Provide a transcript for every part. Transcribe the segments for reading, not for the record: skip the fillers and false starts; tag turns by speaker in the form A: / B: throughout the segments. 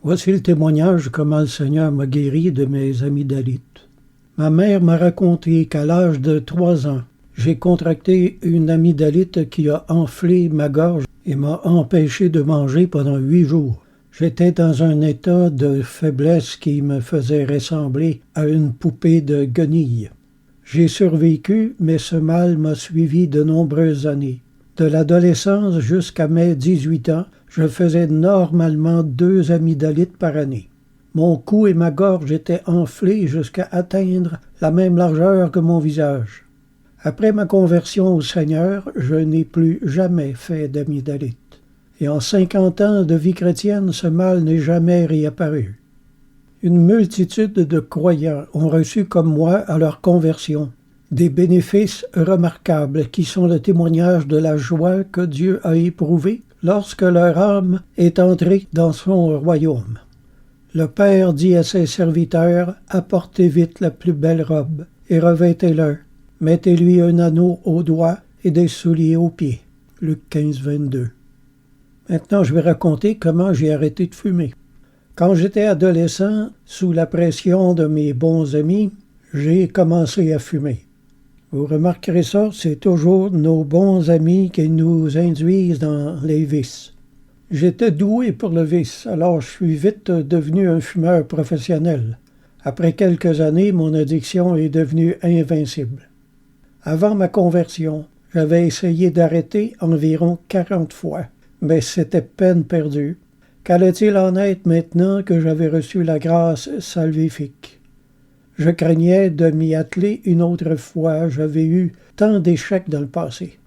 A: Voici le témoignage comment le Seigneur m'a guéri de mes amygdalites. Ma mère m'a raconté qu'à l'âge de 3 ans, j'ai contracté une amygdalite qui a enflé ma gorge et m'a empêché de manger pendant 8 jours. J'étais dans un état de faiblesse qui me faisait ressembler à une poupée de guenilles. J'ai survécu, mais ce mal m'a suivi de nombreuses années. De l'adolescence jusqu'à mes 18 ans, je faisais normalement 2 amygdalites par année. Mon cou et ma gorge étaient enflés jusqu'à atteindre la même largeur que mon visage. Après ma conversion au Seigneur, je n'ai plus jamais fait d'amygdalite. Et en 50 ans de vie chrétienne, ce mal n'est jamais réapparu. Une multitude de croyants ont reçu comme moi à leur conversion des bénéfices remarquables qui sont le témoignage de la joie que Dieu a éprouvée lorsque leur âme est entrée dans son royaume. Le Père dit à ses serviteurs, « Apportez vite la plus belle robe et revêtez-le. Mettez-lui un anneau au doigt et des souliers aux pieds. » Luc 15, 22. Maintenant, je vais raconter comment j'ai arrêté de fumer. Quand j'étais adolescent, sous la pression de mes bons amis, j'ai commencé à fumer. Vous remarquerez ça, c'est toujours nos bons amis qui nous induisent dans les vices. J'étais doué pour le vice, alors je suis vite devenu un fumeur professionnel. Après quelques années, mon addiction est devenue invincible. Avant ma conversion, j'avais essayé d'arrêter environ 40 fois, mais c'était peine perdue. Qu'allait-il en être maintenant que j'avais reçu la grâce salvifique? Je craignais de m'y atteler une autre fois, j'avais eu tant d'échecs dans le passé.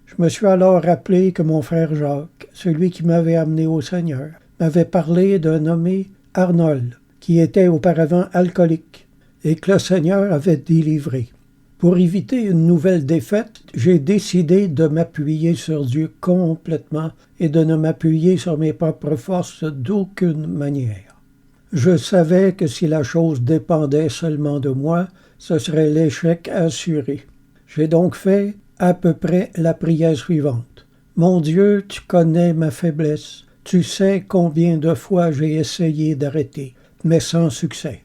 A: Je me suis alors rappelé que mon frère Jacques, celui qui m'avait amené au Seigneur, m'avait parlé d'un nommé Arnold, qui était auparavant alcoolique, et que le Seigneur avait délivré. Pour éviter une nouvelle défaite, j'ai décidé de m'appuyer sur Dieu complètement et de ne m'appuyer sur mes propres forces d'aucune manière. Je savais que si la chose dépendait seulement de moi, ce serait l'échec assuré. J'ai donc fait à peu près la prière suivante. « Mon Dieu, tu connais ma faiblesse. Tu sais combien de fois j'ai essayé d'arrêter, mais sans succès.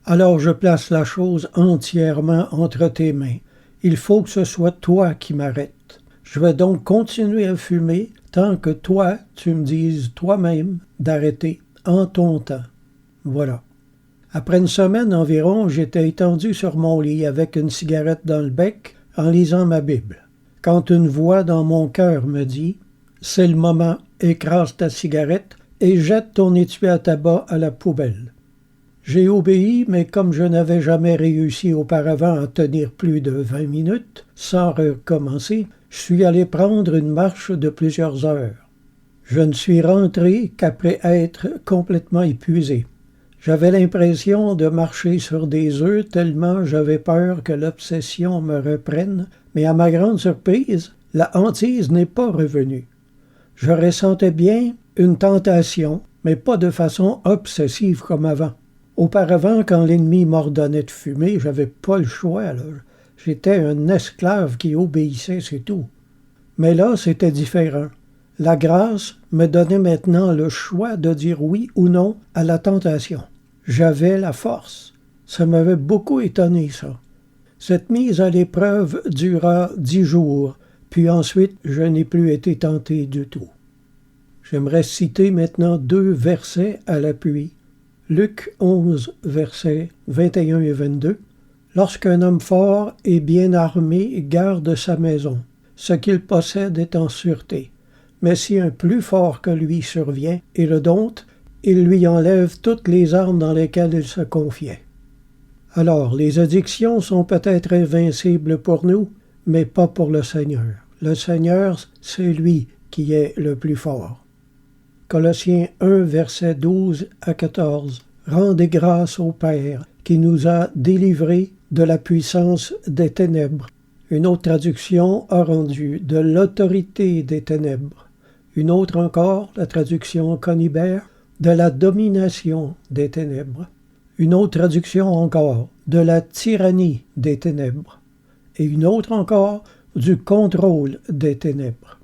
A: Alors je place la chose entièrement entre tes mains. Il faut que ce soit toi qui m'arrêtes. Je vais donc continuer à fumer tant que toi, tu me dises toi-même d'arrêter en ton temps. » Voilà. Après une semaine environ, j'étais étendu sur mon lit avec une cigarette dans le bec en lisant ma Bible. Quand une voix dans mon cœur me dit « C'est le moment, écrase ta cigarette et jette ton étui à tabac à la poubelle. » J'ai obéi, mais comme je n'avais jamais réussi auparavant à tenir plus de 20 minutes sans recommencer, je suis allé prendre une marche de plusieurs heures. Je ne suis rentré qu'après être complètement épuisé. J'avais l'impression de marcher sur des œufs tellement j'avais peur que l'obsession me reprenne, mais à ma grande surprise, la hantise n'est pas revenue. Je ressentais bien une tentation, mais pas de façon obsessive comme avant. Auparavant, quand l'ennemi m'ordonnait de fumer, j'avais pas le choix. J'étais un esclave qui obéissait, c'est tout. Mais là, c'était différent. La grâce me donnait maintenant le choix de dire oui ou non à la tentation. J'avais la force. Ça m'avait beaucoup étonné, ça. Cette mise à l'épreuve dura 10 jours, puis ensuite, je n'ai plus été tenté du tout. J'aimerais citer maintenant 2 versets à l'appui. Luc 11, versets 21 et 22. « Lorsqu'un homme fort et bien armé garde sa maison, ce qu'il possède est en sûreté. Mais si un plus fort que lui survient et le dompte, il lui enlève toutes les armes dans lesquelles il se confiait. » Alors, les addictions sont peut-être invincibles pour nous, mais pas pour le Seigneur. Le Seigneur, c'est lui qui est le plus fort. Colossiens 1, versets 12 à 14. « Rendez grâce au Père qui nous a délivrés de la puissance des ténèbres. » Une autre traduction a rendu « de l'autorité des ténèbres ». Une autre encore, la traduction Conibert, « de la domination des ténèbres ». Une autre traduction encore, « de la tyrannie des ténèbres ». Et une autre encore, « du contrôle des ténèbres ».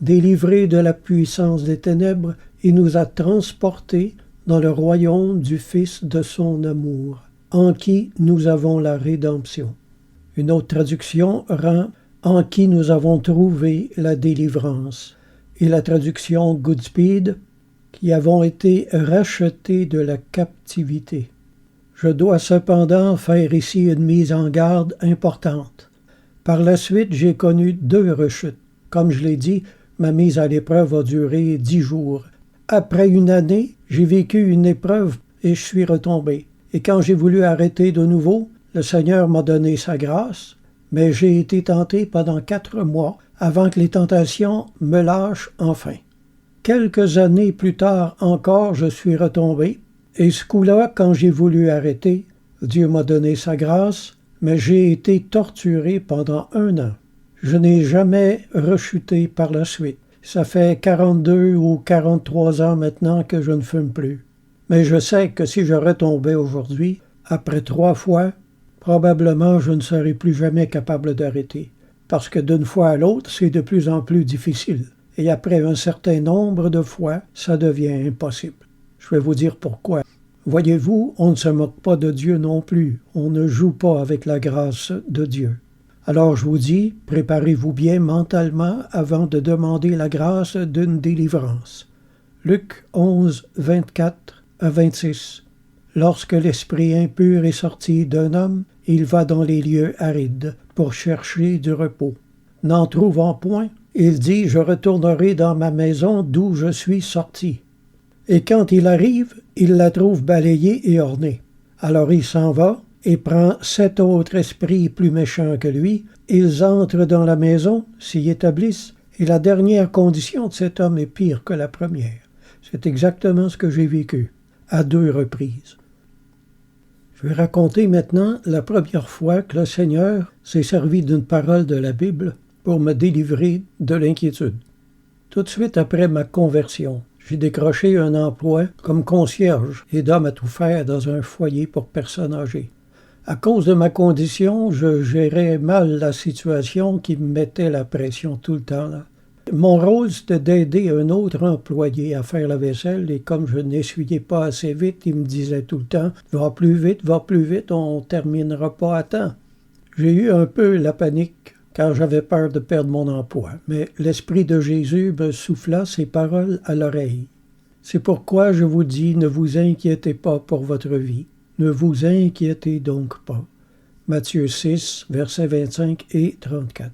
A: Délivrés de la puissance des ténèbres, il nous a transportés dans le royaume du Fils de son amour, en qui nous avons la rédemption. Une autre traduction rend « en qui nous avons trouvé la délivrance » et la traduction Goodspeed « qui avons été rachetés de la captivité ». Je dois cependant faire ici une mise en garde importante. Par la suite, j'ai connu 2 rechutes. Comme je l'ai dit, ma mise à l'épreuve a duré 10 jours. Après une année, j'ai vécu une épreuve et je suis retombé. Et quand j'ai voulu arrêter de nouveau, le Seigneur m'a donné sa grâce, mais j'ai été tenté pendant 4 mois avant que les tentations me lâchent enfin. Quelques années plus tard encore, je suis retombé, et ce coup-là, quand j'ai voulu arrêter, Dieu m'a donné sa grâce, mais j'ai été torturé pendant 1 an. Je n'ai jamais rechuté par la suite. Ça fait 42 ou 43 ans maintenant que je ne fume plus. Mais je sais que si je retombais aujourd'hui, après 3 fois, probablement je ne serai plus jamais capable d'arrêter. Parce que d'une fois à l'autre, c'est de plus en plus difficile. Et après un certain nombre de fois, ça devient impossible. Je vais vous dire pourquoi. Voyez-vous, on ne se moque pas de Dieu non plus. On ne joue pas avec la grâce de Dieu. Alors je vous dis, préparez-vous bien mentalement avant de demander la grâce d'une délivrance. Luc 11, 24 à 26. Lorsque l'esprit impur est sorti d'un homme, il va dans les lieux arides pour chercher du repos. N'en trouvant point, il dit « Je retournerai dans ma maison d'où je suis sorti. » Et quand il arrive, il la trouve balayée et ornée. Alors il s'en va et prend 7 autres esprits plus méchants que lui. Ils entrent dans la maison, s'y établissent, et la dernière condition de cet homme est pire que la première. C'est exactement ce que j'ai vécu, à 2 reprises. Je vais raconter maintenant la première fois que le Seigneur s'est servi d'une parole de la Bible pour me délivrer de l'inquiétude. Tout de suite après ma conversion, j'ai décroché un emploi comme concierge et d'homme à tout faire dans un foyer pour personnes âgées. À cause de ma condition, je gérais mal la situation qui me mettait la pression tout le temps, là. Mon rôle, c'était d'aider un autre employé à faire la vaisselle et comme je n'essuyais pas assez vite, il me disait tout le temps « Va plus vite, on terminera pas à temps ». J'ai eu un peu la panique car j'avais peur de perdre mon emploi, mais l'Esprit de Jésus me souffla ces paroles à l'oreille. C'est pourquoi je vous dis, ne vous inquiétez pas pour votre vie. Ne vous inquiétez donc pas. Matthieu 6, versets 25 et 34.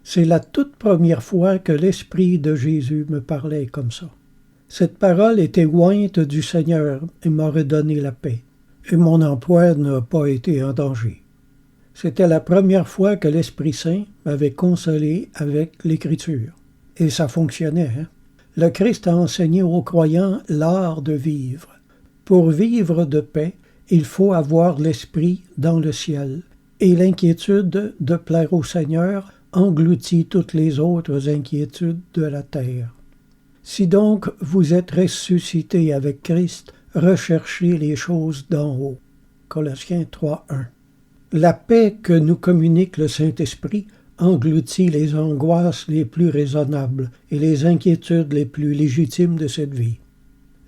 A: C'est la toute première fois que l'Esprit de Jésus me parlait comme ça. Cette parole était ointe du Seigneur et m'a redonné la paix. Et mon emploi n'a pas été en danger. C'était la première fois que l'Esprit Saint m'avait consolé avec l'Écriture. Et ça fonctionnait, hein? Le Christ a enseigné aux croyants l'art de vivre. Pour vivre de paix, il faut avoir l'Esprit dans le ciel. Et l'inquiétude de plaire au Seigneur engloutit toutes les autres inquiétudes de la terre. Si donc vous êtes ressuscités avec Christ, recherchez les choses d'en haut. Colossiens 3:1. La paix que nous communique le Saint-Esprit engloutit les angoisses les plus raisonnables et les inquiétudes les plus légitimes de cette vie.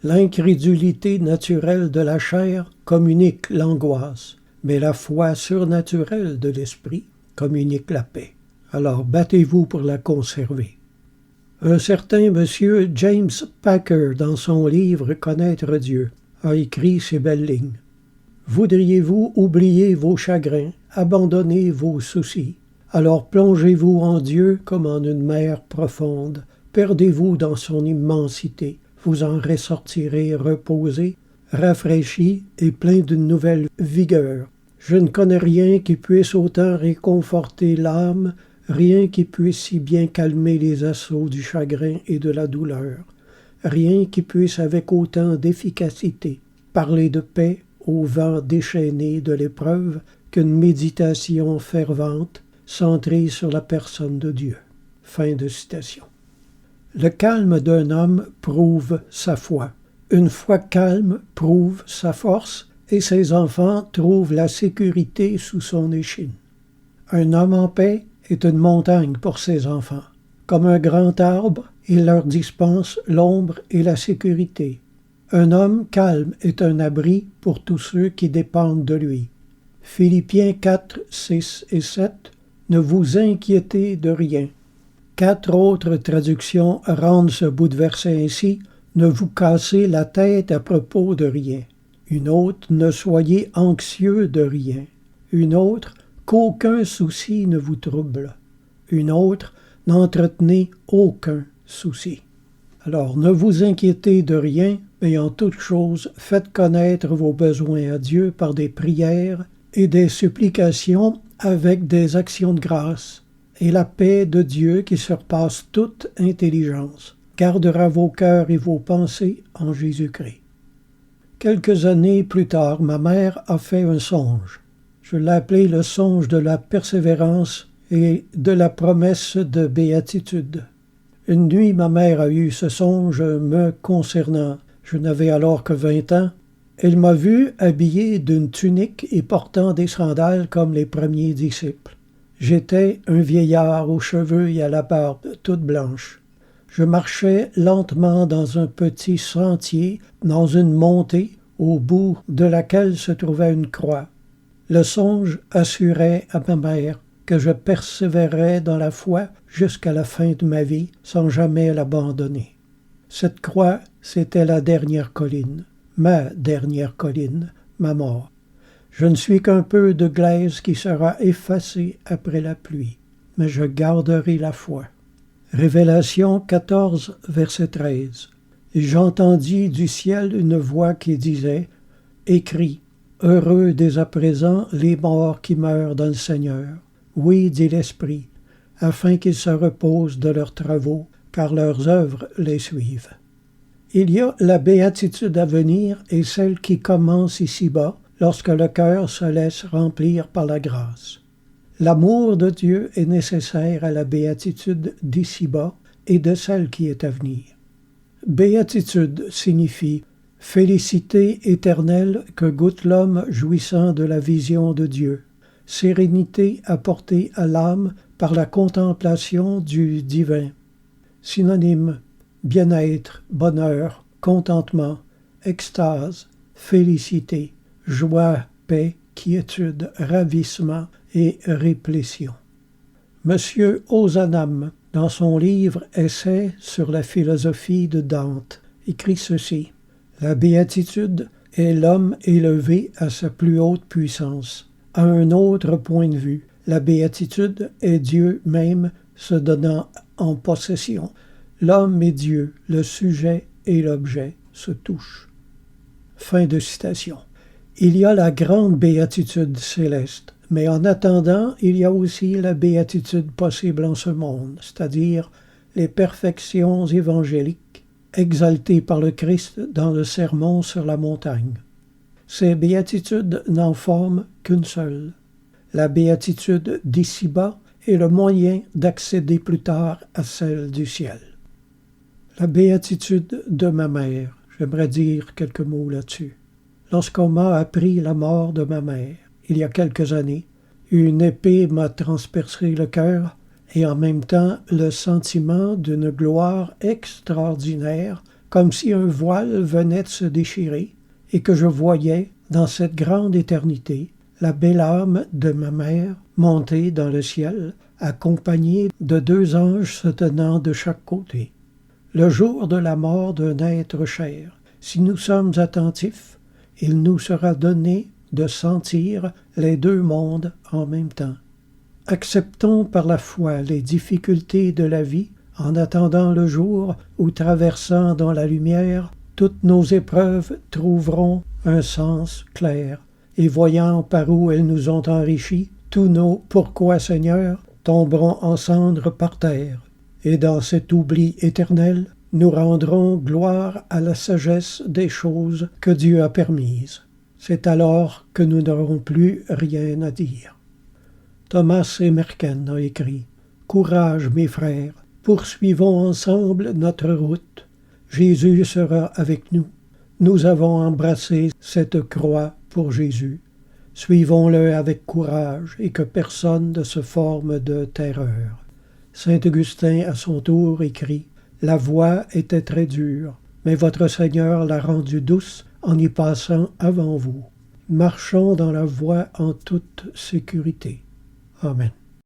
A: L'incrédulité naturelle de la chair communique l'angoisse, mais la foi surnaturelle de l'esprit communique la paix. Alors battez-vous pour la conserver. Un certain monsieur James Packer, dans son livre « Connaître Dieu », a écrit ces belles lignes. « Voudriez-vous oublier vos chagrins, abandonner vos soucis? Alors plongez-vous en Dieu comme en une mer profonde, perdez-vous dans son immensité. Vous en ressortirez reposé, rafraîchi et plein d'une nouvelle vigueur. Je ne connais rien qui puisse autant réconforter l'âme, rien qui puisse si bien calmer les assauts du chagrin et de la douleur, rien qui puisse avec autant d'efficacité parler de paix au vent déchaîné de l'épreuve qu'une méditation fervente centrée sur la personne de Dieu. » Fin de citation. Le calme d'un homme prouve sa foi. Une foi calme prouve sa force et ses enfants trouvent la sécurité sous son échine. Un homme en paix est une montagne pour ses enfants. Comme un grand arbre, il leur dispense l'ombre et la sécurité. Un homme calme est un abri pour tous ceux qui dépendent de lui. Philippiens 4, 6 et 7. Ne vous inquiétez de rien. 4 autres traductions rendent ce bout de verset ainsi. Ne vous cassez la tête à propos de rien. Une autre, ne soyez anxieux de rien. Une autre, qu'aucun souci ne vous trouble. Une autre, n'entretenez aucun souci. Alors, ne vous inquiétez de rien, mais en toute chose, faites connaître vos besoins à Dieu par des prières et des supplications avec des actions de grâce. Et la paix de Dieu qui surpasse toute intelligence gardera vos cœurs et vos pensées en Jésus-Christ. Quelques années plus tard, ma mère a fait un songe. Je l'ai appelé le songe de la persévérance et de la promesse de béatitude. Une nuit, ma mère a eu ce songe me concernant. Je n'avais alors que 20 ans. Elle m'a vu habillé d'une tunique et portant des sandales comme les premiers disciples. J'étais un vieillard aux cheveux et à la barbe toute blanche. Je marchais lentement dans un petit sentier, dans une montée, au bout de laquelle se trouvait une croix. Le songe assurait à ma mère que je persévérais dans la foi jusqu'à la fin de ma vie, sans jamais l'abandonner. Cette croix, c'était la dernière colline, ma dernière colline, ma mort. Je ne suis qu'un peu de glaise qui sera effacée après la pluie, mais je garderai la foi. Révélation 14, verset 13. Et j'entendis du ciel une voix qui disait « Écris, heureux dès à présent les morts qui meurent dans le Seigneur. Oui, dit l'Esprit, afin qu'ils se reposent de leurs travaux, car leurs œuvres les suivent. » Il y a la béatitude à venir et celle qui commence ici-bas, lorsque le cœur se laisse remplir par la grâce. L'amour de Dieu est nécessaire à la béatitude d'ici-bas et de celle qui est à venir. Béatitude signifie félicité éternelle que goûte l'homme jouissant de la vision de Dieu, sérénité apportée à l'âme par la contemplation du divin. Synonyme bien-être, bonheur, contentement, extase, félicité, joie, paix, quiétude, ravissement et réplétion. Monsieur Ozanam, dans son livre « Essai sur la philosophie de Dante », écrit ceci. « La béatitude est l'homme élevé à sa plus haute puissance. À un autre point de vue, la béatitude est Dieu même se donnant en possession. L'homme et Dieu, le sujet et l'objet, se touchent. » Fin de citation. Il y a la grande béatitude céleste, mais en attendant, il y a aussi la béatitude possible en ce monde, c'est-à-dire les perfections évangéliques exaltées par le Christ dans le sermon sur la montagne. Ces béatitudes n'en forment qu'une seule. La béatitude d'ici-bas est le moyen d'accéder plus tard à celle du ciel. La béatitude de ma mère, j'aimerais dire quelques mots là-dessus. Lorsqu'on m'a appris la mort de ma mère, il y a quelques années, une épée m'a transpercé le cœur et en même temps le sentiment d'une gloire extraordinaire, comme si un voile venait de se déchirer et que je voyais, dans cette grande éternité, la belle âme de ma mère monter dans le ciel, accompagnée de 2 anges se tenant de chaque côté. Le jour de la mort d'un être cher, si nous sommes attentifs, il nous sera donné de sentir les 2 mondes en même temps. Acceptons par la foi les difficultés de la vie en attendant le jour où, traversant dans la lumière, toutes nos épreuves trouveront un sens clair, et voyant par où elles nous ont enrichis, tous nos « Pourquoi Seigneur ?» tomberont en cendres par terre, et dans cet oubli éternel, nous rendrons gloire à la sagesse des choses que Dieu a permises. C'est alors que nous n'aurons plus rien à dire. Thomas Emerken a écrit « Courage, mes frères, poursuivons ensemble notre route. Jésus sera avec nous. Nous avons embrassé cette croix pour Jésus. Suivons-le avec courage et que personne ne se forme de terreur. » Saint Augustin, à son tour, écrit « La voie était très dure, mais votre Seigneur l'a rendue douce en y passant avant vous. Marchons dans la voie en toute sécurité. Amen.